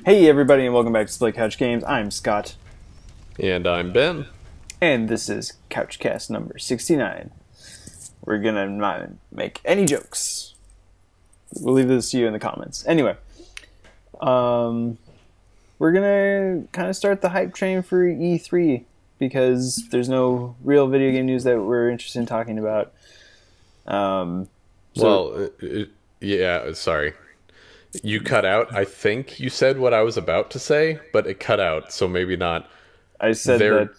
Hey everybody and welcome back to Split Couch Games. I'm Scott. And I'm Ben. And this is Couchcast number 69. We're gonna not make any jokes. We'll leave this to you in the comments. Anyway, we're gonna kind of start the hype train for E3 because there's no real video game news that we're interested in talking about. Yeah, sorry. You cut out. I think you said what I was about to say, but it cut out, so maybe not. I said that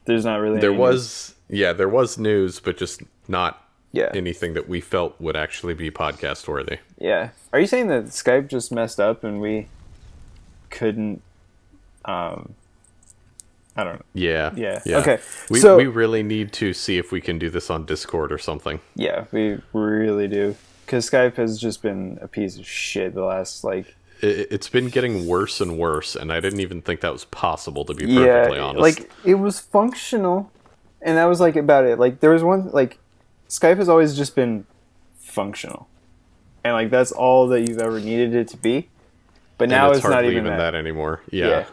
there's not really there any was news. Yeah, there was news, but just not Yeah. anything that we felt would actually be podcast worthy. Yeah. Are you saying that Skype just messed up and we couldn't I don't know. Yeah. Yeah. Yeah. Okay. We So really need to see if we can do this on Discord or something. yeah, we really do. Because Skype has just been a piece of shit the last, It's been getting worse and worse, and I didn't even think that was possible, to be perfectly honest. it was functional, and that was, about it. There was one, Skype has always just been functional. And, that's all that you've ever needed it to be. But now it's not hardly even that anymore. Yeah.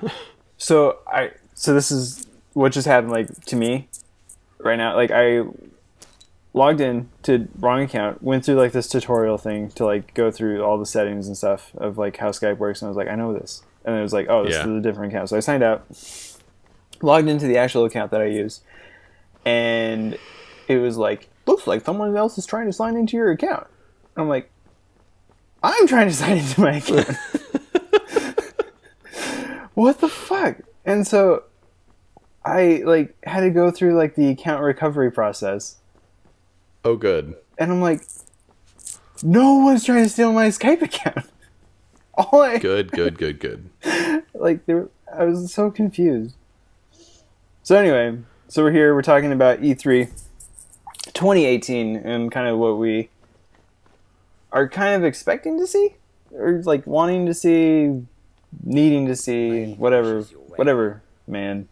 So this is what just happened, to me right now. I logged in to wrong account, went through this tutorial thing to go through all the settings and stuff of how Skype works, and I was like, I know this, and then it was oh, this is a different account. So I signed out, logged into the actual account that I use, and it was looks like someone else is trying to sign into your account. And I'm like, I'm trying to sign into my account. What the fuck? And so I had to go through the account recovery process. Oh, good. And I'm like, no one's trying to steal my Skype account. Good. I was so confused. So anyway, we're here. We're talking about E3 2018 and kind of what we are kind of expecting to see, or wanting to see, needing to see, whatever, man.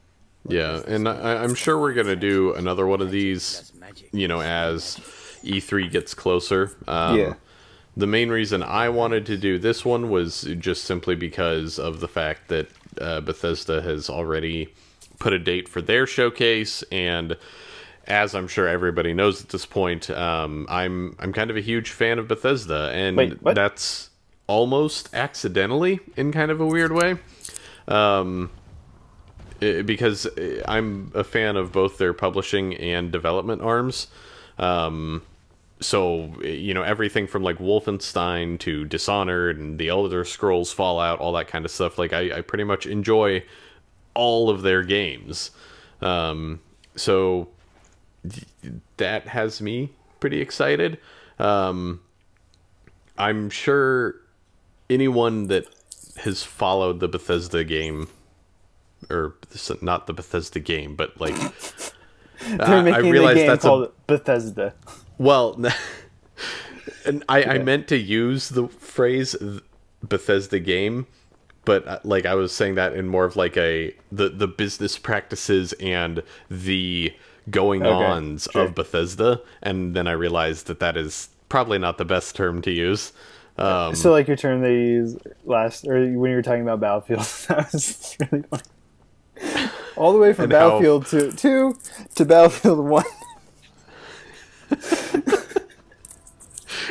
Yeah, and I'm sure we're going to do another one of these, as E3 gets closer. Yeah. The main reason I wanted to do this one was just simply because of the fact that Bethesda has already put a date for their showcase, and as I'm sure everybody knows at this point, I'm kind of a huge fan of Bethesda, and Wait, what? that's almost accidentally in kind of a weird way. Because I'm a fan of both their publishing and development arms. So, everything from Wolfenstein to Dishonored and the Elder Scrolls Fallout, all that kind of stuff. I pretty much enjoy all of their games. So that has me pretty excited. I'm sure anyone that has followed the Bethesda game, or not the Bethesda game, but They're making I realize a game that's called Bethesda. Well, and I meant to use the phrase Bethesda game, but I was saying that in more of the business practices and the going-ons of Bethesda, and then I realized that is probably not the best term to use. So your term they used last, or when you were talking about Battlefield, that was really funny. All the way from Battlefield 2 to Battlefield 1.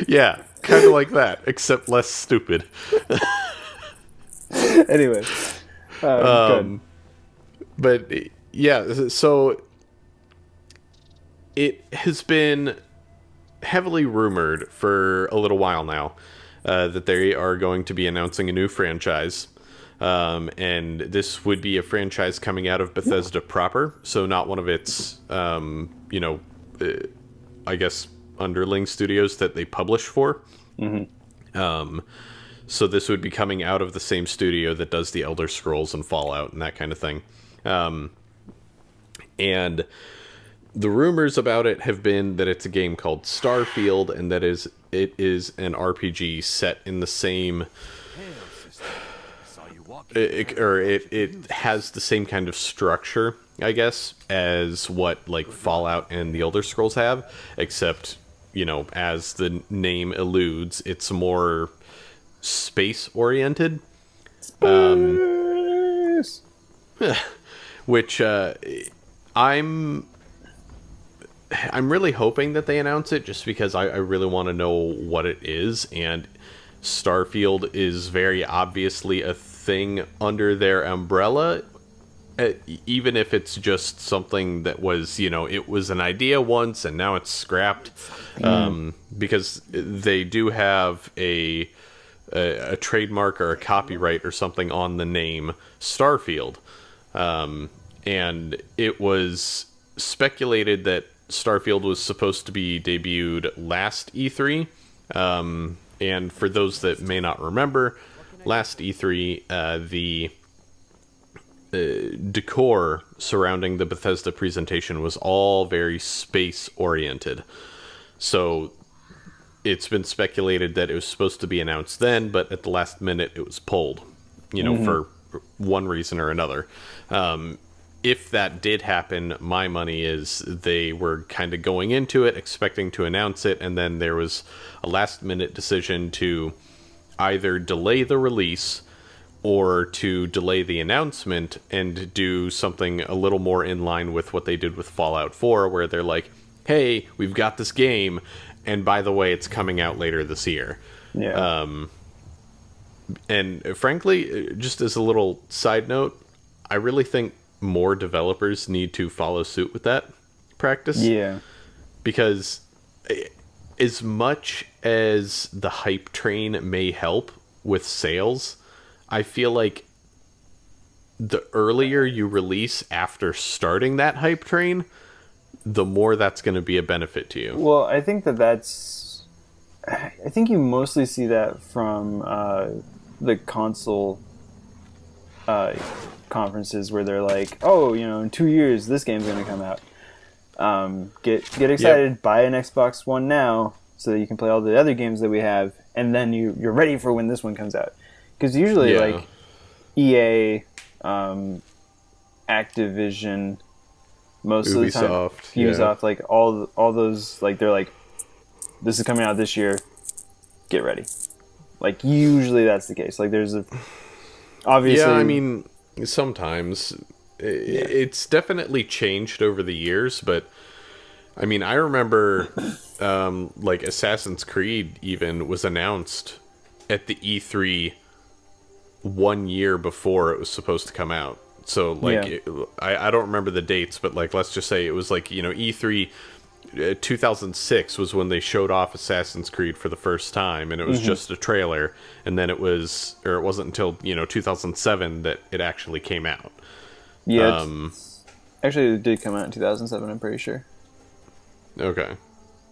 Yeah, kind of like that, except less stupid. Anyway. Good. But, yeah, so it has been heavily rumored for a little while now that they are going to be announcing a new franchise. And this would be a franchise coming out of Bethesda proper, so not one of its, I guess, underling studios that they publish for. Mm-hmm. So this would be coming out of the same studio that does the Elder Scrolls and Fallout and that kind of thing. And the rumors about it have been that it's a game called Starfield, and that it is an RPG set in the same... It has the same kind of structure, I guess, as what Fallout and the Elder Scrolls have, except, as the name alludes, it's more space oriented. Space. which I'm really hoping that they announce it, just because I really want to know what it is. And Starfield is very obviously a thing under their umbrella, even if it's just something that was, it was an idea once and now it's scrapped, because they do have a trademark or a copyright or something on the name Starfield. And it was speculated that Starfield was supposed to be debuted last E3. And for those that may not remember, last E3, the decor surrounding the Bethesda presentation was all very space-oriented. So it's been speculated that it was supposed to be announced then, but at the last minute it was pulled, for one reason or another. If that did happen, my money is they were kind of going into it expecting to announce it, and then there was a last-minute decision to either delay the release or to delay the announcement and do something a little more in line with what they did with Fallout 4, where they're like, hey, we've got this game, and by the way, it's coming out later this year. Yeah. And frankly, just as a little side note, I really think more developers need to follow suit with that practice. Yeah. Because as much as the hype train may help with sales, I feel like the earlier you release after starting that hype train, the more that's going to be a benefit to you. Well, I think I think you mostly see that from the console conferences where they're like, oh, in 2 years this game's going to come out. Get excited, Yep. Buy an Xbox One now so that you can play all the other games that we have, and then you're ready for when this one comes out. Because usually, like, EA, Activision, most of the time, Ubisoft, like, all those, like, they're like, this is coming out this year, get ready. Like, usually that's the case. Like, there's obviously... Yeah, I mean, sometimes. It's definitely changed over the years, but, I mean, I remember, like, Assassin's Creed even was announced at the E3 1 year before it was supposed to come out. So, like, I don't remember the dates, but, like, let's just say it was, like, E3 2006 was when they showed off Assassin's Creed for the first time, and it was just a trailer, and then it wasn't until, 2007 that it actually came out. Yeah, actually it did come out in 2007, I'm pretty sure. Okay.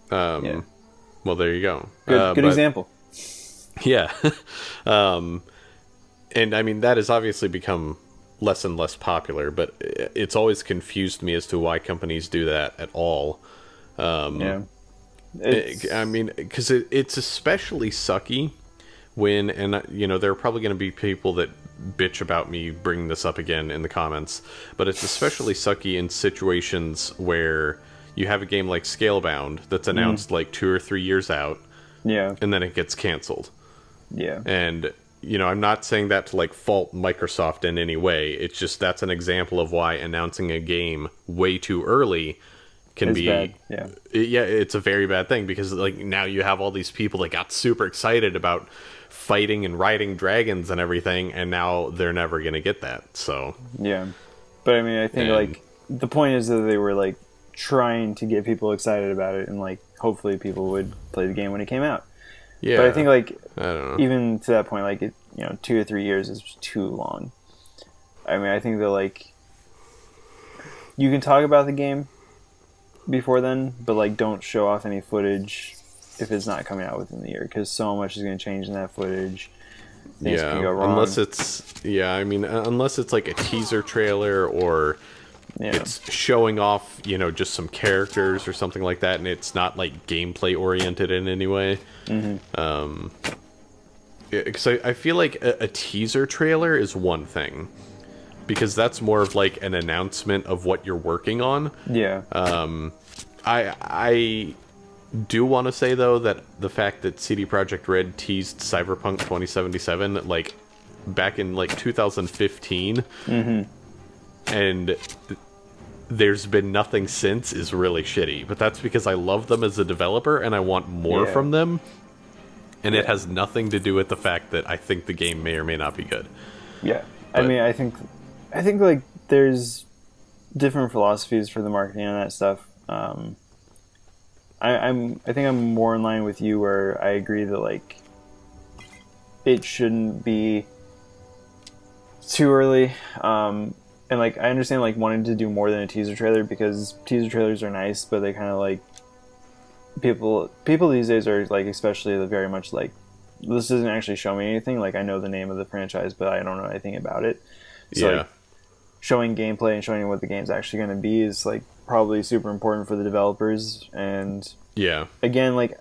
Well, there you go. Good example. Yeah. And I mean, that has obviously become less and less popular, but it's always confused me as to why companies do that at all. I mean, because it's especially sucky when, and there are probably going to be people that bitch about me bringing this up again in the comments, but it's especially sucky in situations where you have a game like Scalebound that's announced like 2 or 3 years out, and then it gets canceled. And I'm not saying that to like fault Microsoft in any way. It's just that's an example of why announcing a game way too early can be bad. It's a very bad thing, because like now you have all these people that got super excited about fighting and riding dragons and everything, and now they're never gonna get that. So but I mean, I think like the point is that they were like trying to get people excited about it, and like hopefully people would play the game when it came out. But I think like I don't know. Even to that point, like 2 or 3 years is too long. I mean, I think that like you can talk about the game before then, but like don't show off any footage if it's not coming out within the year, because so much is going to change in that footage. Things can go wrong. Unless it's like a teaser trailer, or it's showing off just some characters or something like that, and it's not like gameplay oriented in any way. Because I feel like a teaser trailer is one thing, because that's more of like an announcement of what you're working on. I do want to say though that the fact that CD Projekt Red teased Cyberpunk 2077, like, back in like 2015, and there's been nothing since is really shitty. But that's because I love them as a developer and I want more from them. And it has nothing to do with the fact that I think the game may or may not be good. Yeah, but, I mean, I think like there's different philosophies for the marketing on that stuff. I think I'm more in line with you, where I agree that like it shouldn't be too early. And like I understand like wanting to do more than a teaser trailer, because teaser trailers are nice, but they kind of like people these days are like, especially very much like, this doesn't actually show me anything. Like, I know the name of the franchise, but I don't know anything about it. So like, showing gameplay and showing what the game's actually going to be is like probably super important for the developers. And again, like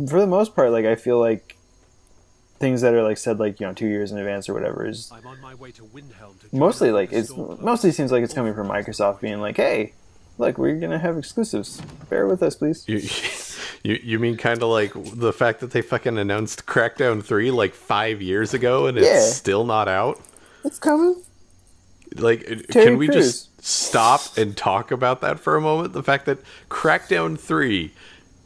for the most part, like I feel like things that are like said like 2 years in advance or whatever is mostly like mostly seems like it's coming from Microsoft being like, hey, look, we're gonna have exclusives, bear with us, please. You mean kind of like the fact that they fucking announced Crackdown 3 like 5 years ago and it's still not out? It's coming. Like, can we just stop and talk about that for a moment? The fact that Crackdown 3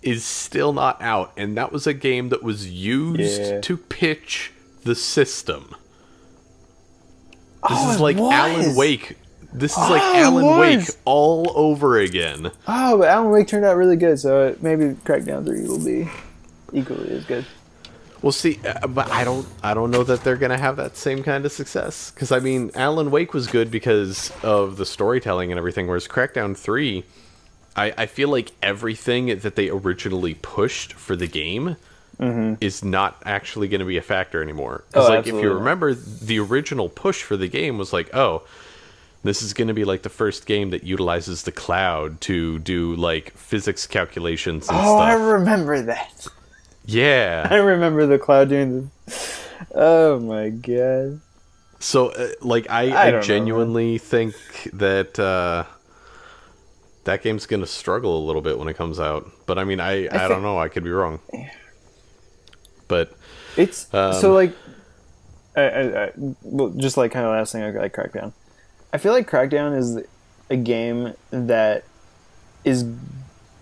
is still not out, and that was a game that was used to pitch the system. This is like Alan Wake. This is like Alan Wake all over again. Oh, but Alan Wake turned out really good, so maybe Crackdown 3 will be equally as good. We'll see, but I don't know that they're gonna have that same kind of success. Because I mean, Alan Wake was good because of the storytelling and everything, whereas Crackdown 3, I feel like everything that they originally pushed for the game is not actually going to be a factor anymore. Because like, if you remember, the original push for the game was like, oh, this is going to be like the first game that utilizes the cloud to do like physics calculations and stuff. Oh, I remember that. Yeah. I remember the cloud doing this. Oh my god. So, like, I genuinely think that that game's going to struggle a little bit when it comes out. But I mean, I don't know. I could be wrong. But it's so like, well, just like kind of last thing, I like Crackdown. I feel like Crackdown is a game that is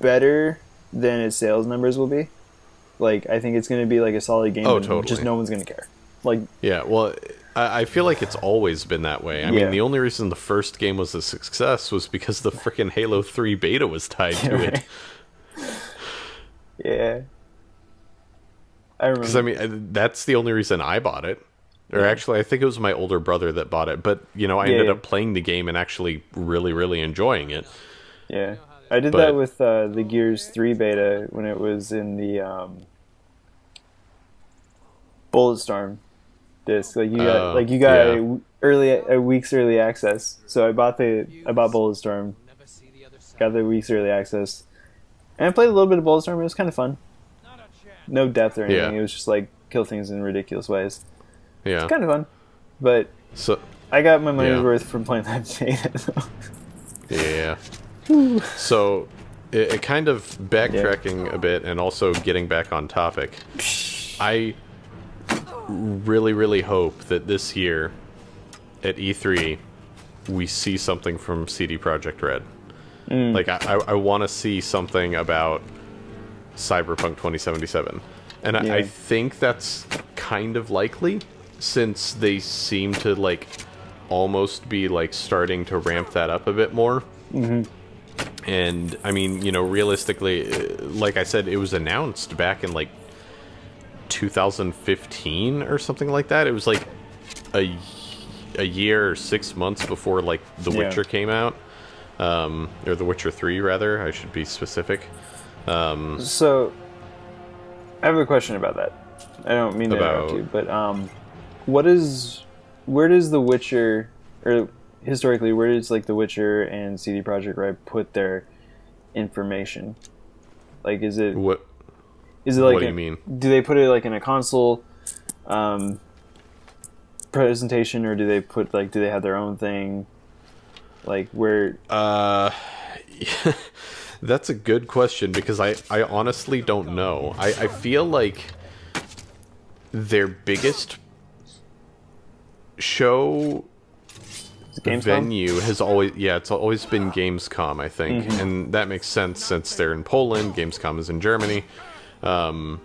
better than its sales numbers will be. Like, I think it's going to be like a solid game. Oh, totally. Just no one's going to care. Like, yeah, well, I feel like it's always been that way. I mean, the only reason the first game was a success was because the freaking Halo 3 beta was tied to it. Yeah. I remember. Because, I mean, that's the only reason I bought it. Or actually, I think it was my older brother that bought it. But, I ended up playing the game and actually really, really enjoying it. Yeah. I did that with the Gears 3 beta when it was in the Bulletstorm disc. Like, you got a week's early access. So I bought Bulletstorm, got the week's early access, and I played a little bit of Bulletstorm. It was kind of fun. No depth or anything. It was just like kill things in ridiculous ways. Yeah, it's kind of fun, but I got my money's worth from playing that beta. Yeah. So, it kind of backtracking a bit and also getting back on topic. I really, really hope that this year at E3 we see something from CD Projekt Red. Like, I want to see something about Cyberpunk 2077. And I think that's kind of likely, since they seem to, like, almost be, like, starting to ramp that up a bit more. And, I mean, realistically, like I said, it was announced back in, like, 2015 or something like that. It was, like, a year or 6 months before, like, The Witcher came out. Or The Witcher 3, rather. I should be specific. So, I have a question about that. I don't mean to interrupt you, but where does The Witcher, or historically, where does like The Witcher and CD Projekt Red put their information? Like, is it like? What do you mean? Do they put it like in a console presentation, or do they have their own thing? Like, where? That's a good question, because I honestly don't know. I feel like their biggest show Gamescom? venue has it's always been Gamescom, I think, and that makes sense since they're in Poland. Gamescom is in Germany. Yeah.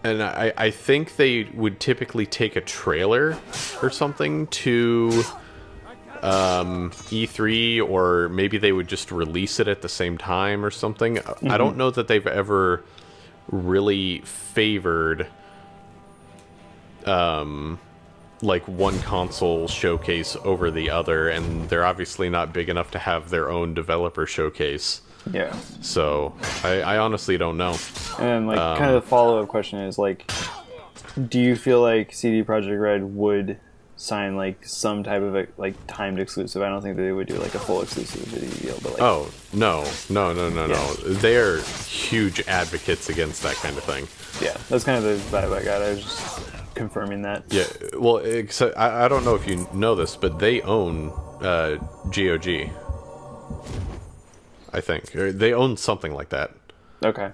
And I think they would typically take a trailer or something to E3, or maybe they would just release it at the same time or something. I don't know that they've ever really favored like one console showcase over the other, and they're obviously not big enough to have their own developer showcase. Yeah. So I honestly don't know. And like kind of the follow-up question is like, do you feel like CD Projekt Red would sign like some type of a, like timed exclusive? I don't think that they would do like a full exclusivity deal, but like, Oh no. They are huge advocates against that kind of thing. yeah, that's kind of the vibe I got. I was just confirming that. Yeah, well, except I don't know if you know this, but they own GOG. I think, or they own something like that. Okay.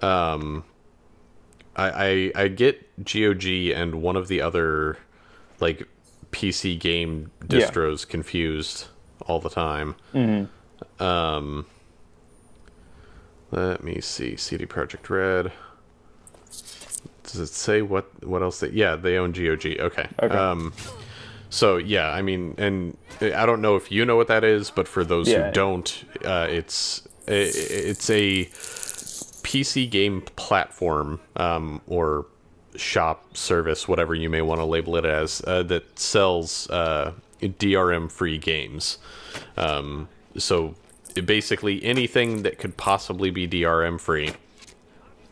I get GOG and one of the other like PC game distros confused all the time. Let me see. CD Projekt Red. Does it say what else they... Yeah, they own GOG. Okay. So yeah, I mean, and I don't know if you know what that is, but for those who don't, it's a PC game platform, or shop service, whatever you may want to label it as, that sells DRM-free games. So basically anything that could possibly be DRM-free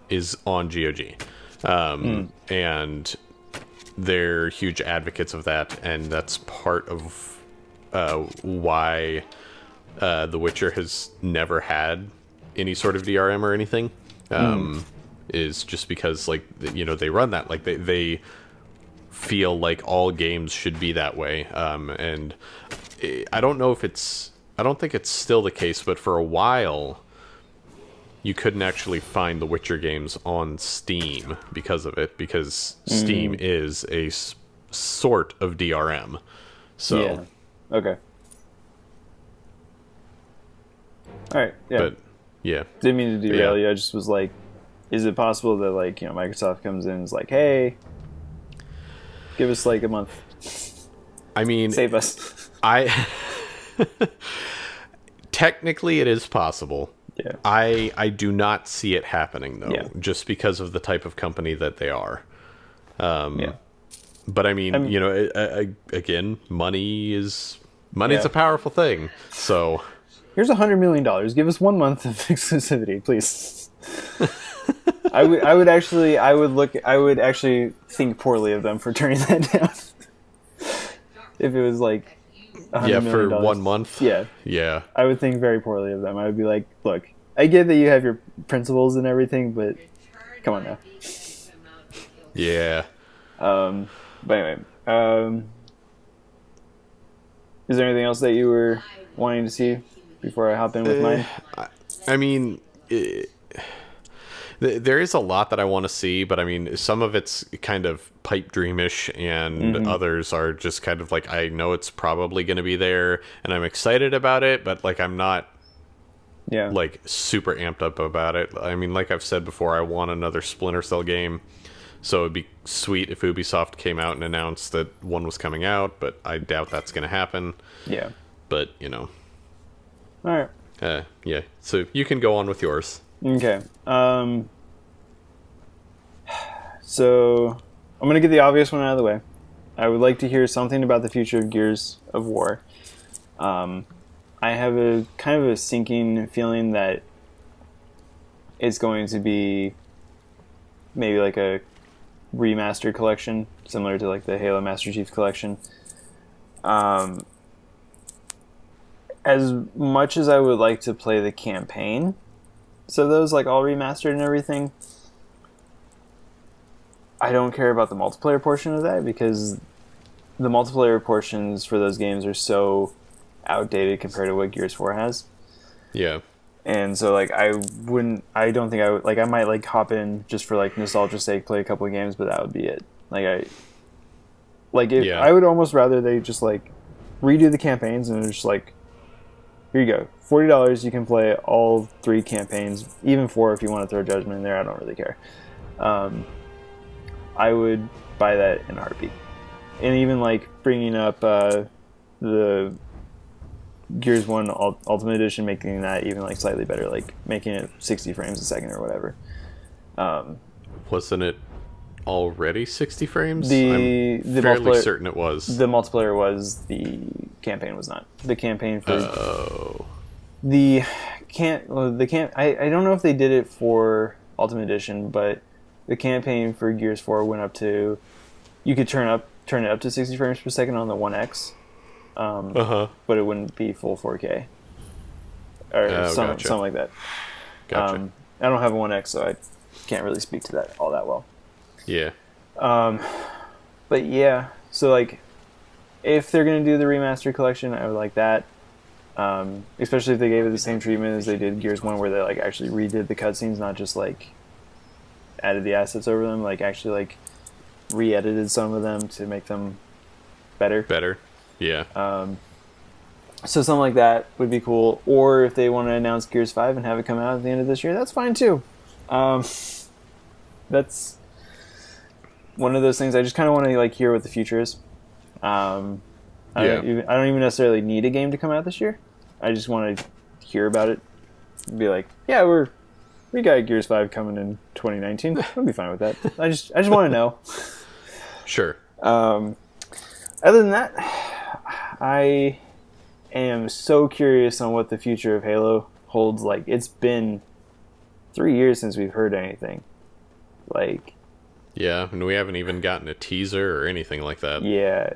is on GOG. And they're huge advocates of that, and that's part of why The Witcher has never had any sort of DRM or anything. Is just because, like, you know, they run that, like, they feel like all games should be that way. And I don't know if I don't think it's still the case, but for a while you couldn't actually find the Witcher games on Steam because of it, because Steam is a sort of DRM. So, yeah. Okay. All right. Yeah. But yeah, didn't mean to derail you. I just was like, is it possible that, like, you know, Microsoft comes in and is like, hey, give us like a month. I mean, save us. Technically it is possible. Yeah. I do not see it happening though, Yeah. just because of the type of company that they are. Yeah. But I mean, you know, again, money is a powerful thing. So here's $100 million. Give us 1 month of exclusivity, please. I would actually think poorly of them for turning that down. If it was like $100 million. For 1 month. Yeah. I would think very poorly of them. I would be like, look, I get that you have your principles and everything, but come on now. Yeah. But anyway, is there anything else that you were wanting to see before I hop in with mine? I mean, there is a lot that I want to see, but I mean, some of it's kind of pipe dreamish, and others are just kind of like, I know it's probably going to be there, and I'm excited about it, but like, I'm not like super amped up about it. I mean, like I've said before, I want another Splinter Cell game, so it'd be sweet if Ubisoft came out and announced that one was coming out, but I doubt that's going to happen. Yeah. But, you know. All right. Yeah. So you can go on with yours. Okay. So I'm going to get the obvious one out of the way. I would like to hear something about the future of Gears of War. I have a kind of a sinking feeling that it's going to be maybe like a remastered collection, similar to like the Halo Master Chief collection. As much as I would like to play the campaign, so those like all remastered and everything, I don't care about the multiplayer portion of that, because the multiplayer portions for those games are so outdated compared to what Gears 4 has. Yeah. And so like I don't think I would, like, I might like hop in just for like nostalgia's sake, play a couple of games, but that would be it. Like if Yeah. I would almost rather they just like redo the campaigns and it's just like, here you go, $40. You can play all 3 campaigns, even 4 if you want to throw Judgment in there. I don't really care. I would buy that in a heartbeat. And even like bringing up the Gears 1 Ultimate Edition, making that even like slightly better, like making it 60 frames a second or whatever. Wasn't it already 60 frames? The I'm fairly certain it was. The multiplayer was, the campaign was not. The campaign for Oh. I don't know if they did it for Ultimate Edition, but the campaign for Gears 4 went up to, you could turn it up to 60 frames per second on the 1X. But it wouldn't be full 4K or something like that. Gotcha. I don't have a 1X, so I can't really speak to that all that well. Yeah. But yeah, so like, if they're gonna do the remastered collection, I would like that. Especially if they gave it the same treatment as they did Gears 1, where they like actually redid the cutscenes, not just like added the assets over them, like actually like re-edited some of them to make them better. Yeah. So something like that would be cool. Or if they want to announce Gears 5 and have it come out at the end of this year, that's fine too. That's one of those things I just kind of want to like hear what the future is. I don't even necessarily need a game to come out this year. I just want to hear about it and be like, yeah, we got Gears 5 coming in 2019. I'll be fine with that. I just want to know. Sure. Other than that, I am so curious on what the future of Halo holds. Like, it's been 3 years since we've heard anything. Like, yeah, and we haven't even gotten a teaser or anything like that. Yeah,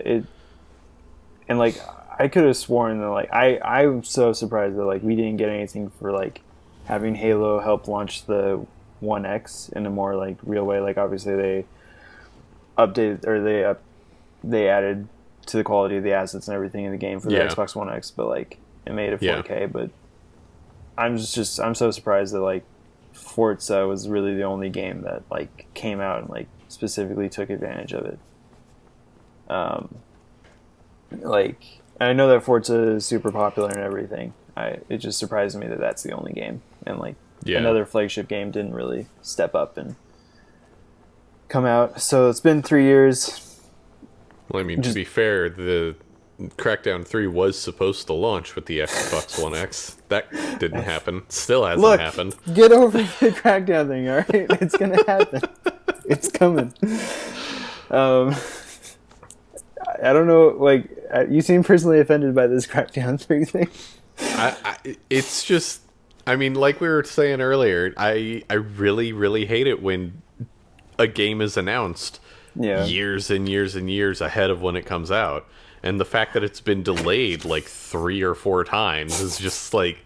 and like, I could have sworn that like I'm so surprised that like we didn't get anything for like having Halo help launch the 1X in a more like real way. Like, obviously they updated, or they added to the quality of the assets and everything in the game for the Xbox One X, but like it made it 4K. But I'm so surprised that like Forza was really the only game that like came out and like specifically took advantage of it. Like, I know that Forza is super popular and everything. It just surprised me that that's the only game, and like another flagship game didn't really step up and come out. So it's been 3 years. Well, I mean, to be fair, the Crackdown 3 was supposed to launch with the Xbox One X. That didn't happen. Still hasn't happened. Get over the Crackdown thing, all right? It's gonna happen. It's coming. I don't know. Like, you seem personally offended by this Crackdown 3 thing. It's just, I mean, like we were saying earlier, I really, really hate it when a game is announced years and years and years ahead of when it comes out. And the fact that it's been delayed like 3 or 4 times is just like...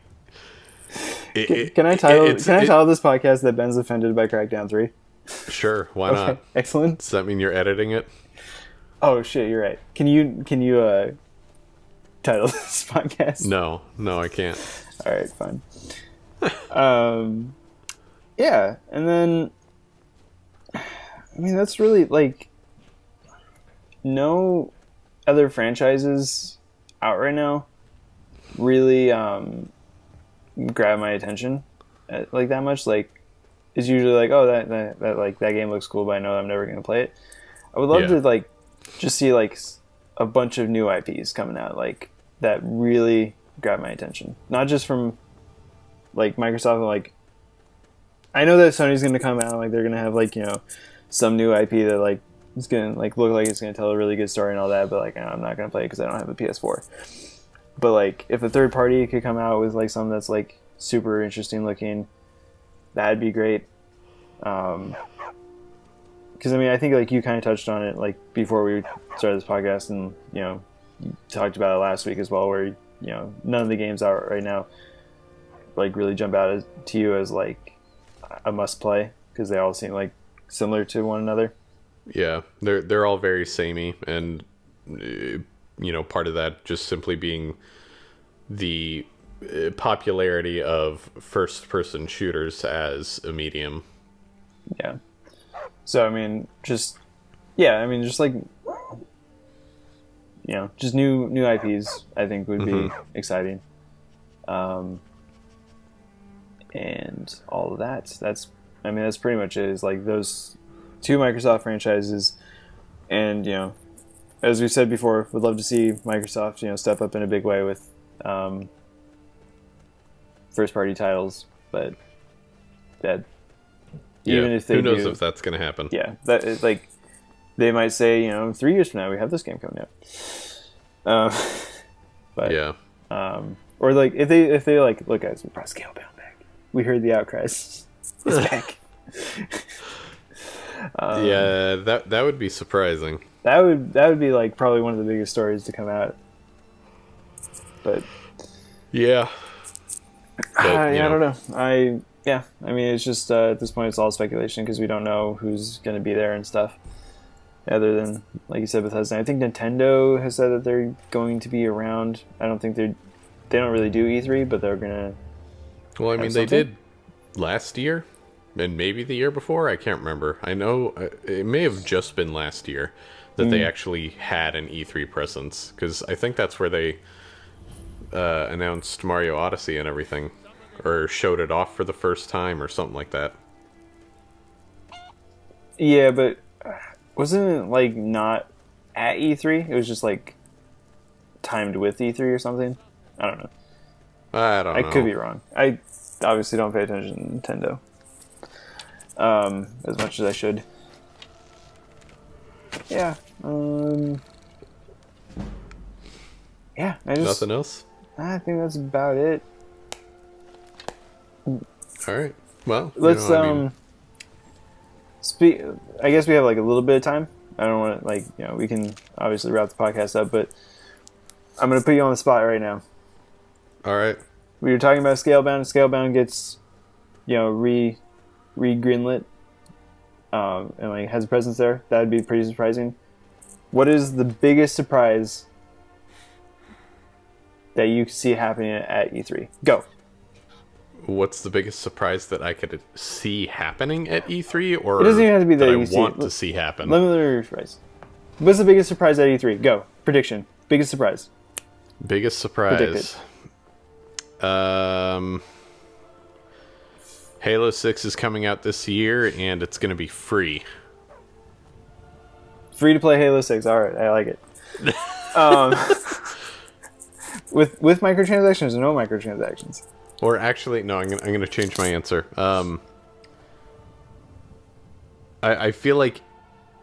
Can I title this podcast that Ben's offended by Crackdown 3? Sure, why not? Excellent. Does that mean you're editing it? Oh shit, you're right. Can you title this podcast? No, I can't. All right, fine. Yeah, and then I mean, that's really like no other franchises out right now really grab my attention like that much. Like, it's usually like, oh, that like that game looks cool, but I know I'm never gonna play it. I would love to like just see like a bunch of new IPs coming out like that really grab my attention. Not just from like Microsoft. Like, I know that Sony's going to come out, like they're going to have like, you know, some new IP that like it's going to like look like it's going to tell a really good story and all that, but like I'm not going to play it because I don't have a PS4. But like, if a third party could come out with like something that's like super interesting looking, that'd be great. Because I mean, I think like you kind of touched on it like before we started this podcast, and you know, you talked about it last week as well, where you know none of the games out right now like really jump out to you as like a must play because they all seem like similar to one another. Yeah, they're all very samey, and you know, part of that just simply being the popularity of first-person shooters as a medium. Yeah. So I mean, just Yeah, I mean, just like, just new IPs. I think would be exciting, and all of that. That's pretty much it. Is like those two Microsoft franchises, and as we said before, would love to see Microsoft step up in a big way with first party titles, but that even if they who knows do, if that's going to happen? Yeah, that is like they might say 3 years from now we have this game coming out. But yeah, or like if they like, look guys, we brought Scalebound back. We heard the outcries. It's back. yeah, that would be surprising. That would be like probably one of the biggest stories to come out. But yeah, I don't know. I mean, it's just at this point it's all speculation because we don't know who's going to be there and stuff. Other than, like you said, Bethesda. I think Nintendo has said that they're going to be around. I don't think they don't really do E3, but they're gonna. Well, I mean, they did last year, and maybe the year before. I can't remember. I know it may have just been last year that they actually had an E3 presence, because I think that's where they announced Mario Odyssey and everything, or showed it off for the first time, or something like that. Yeah, but wasn't it like not at E3? It was just like timed with E3 or something. I don't know. I don't know. I could be wrong. I obviously don't pay attention to Nintendo as much as I should. Yeah. Yeah. Nothing else? I think that's about it. All right. Well, let's speak. I guess we have like a little bit of time. I don't want to we can obviously wrap the podcast up, but I'm going to put you on the spot right now. All right. We were talking about Scalebound. Scalebound gets re-greenlit and like has a presence there. That would be pretty surprising. What is the biggest surprise that you see happening at E3? Go. What's the biggest surprise that I could see happening at E3, or it doesn't even have to be that I want to see happen? Let me rephrase. What's the biggest surprise at E3? Go. Prediction. Biggest surprise. Biggest surprise. Predicted. Halo 6 is coming out this year, and it's going to be free. Free to play Halo 6. All right, I like it. With microtransactions or no microtransactions? Or actually, no, I'm going to change my answer. I feel like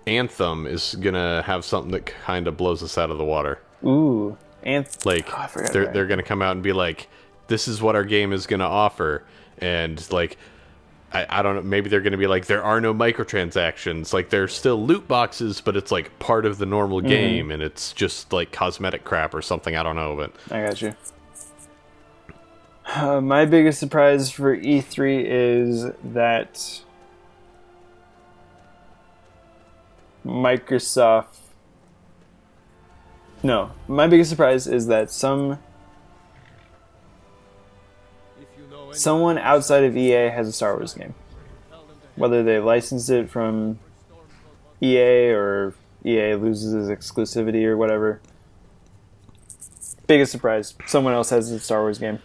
Anthem is going to have something that kind of blows us out of the water. Ooh, Anthem. Like, they're going to come out and be like, this is what our game is going to offer. And, like, I don't know, maybe they're going to be like, there are no microtransactions. Like, there's still loot boxes, but it's, like, part of the normal game, and it's just, like, cosmetic crap or something. I don't know, but... I got you. My biggest surprise for E3 is that Microsoft... No, my biggest surprise is that someone outside of EA has a Star Wars game. Whether they license it from EA or EA loses its exclusivity or whatever. Biggest surprise. Someone else has a Star Wars game.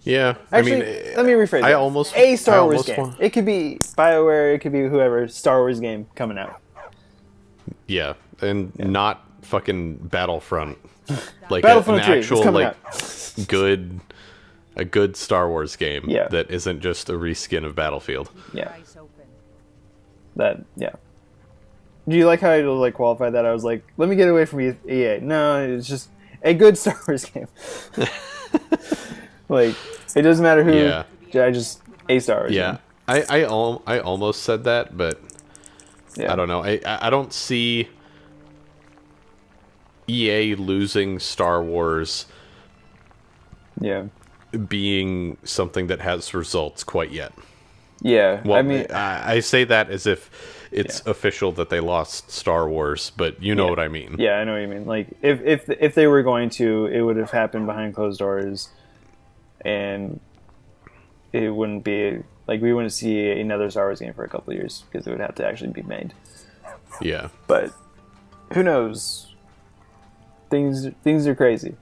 Yeah, actually, let me rephrase that. A Star Wars game. It could be BioWare, it could be whoever. Star Wars game coming out. Yeah, and not fucking Battlefront. Like Battlefront an 3, actual like out. a good Star Wars game Yeah. that isn't just a reskin of Battlefield. Yeah. Yeah. Do you like how I like qualified that? I was like, let me get away from EA. No, it's just a good Star Wars game. Like, it doesn't matter who. Yeah. I just a Star Wars. Yeah. Game. I almost said that, but yeah. I don't know. I don't see EA losing Star Wars. Yeah. Being something that has results quite yet. Yeah. Well, I mean, I say that as if it's official that they lost Star Wars, but you know what I mean. Yeah, I know what you mean. Like, if they were going to, it would have happened behind closed doors, and it wouldn't be like we wouldn't see another Star Wars game for a couple of years because it would have to actually be made. Yeah. But who knows? Things are crazy.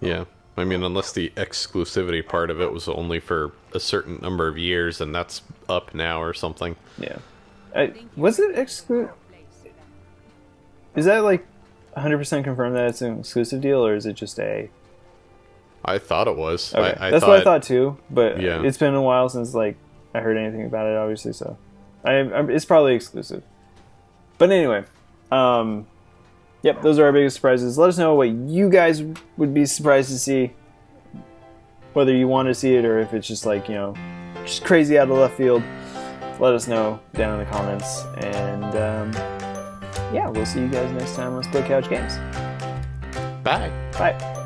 Yeah. I mean, unless the exclusivity part of it was only for a certain number of years, and that's up now or something. Yeah. Was it exclusive? Is that like 100% confirmed that it's an exclusive deal, or is it just a... I thought it was. Okay. I That's thought, what I thought too, but Yeah. it's been a while since like I heard anything about it, obviously, so it's probably exclusive. But anyway, yep, those are our biggest surprises. Let us know what you guys would be surprised to see, whether you want to see it or if it's just like, just crazy out of left field. Let us know down in the comments, and yeah, we'll see you guys next time on Split Couch Games. Bye. Bye.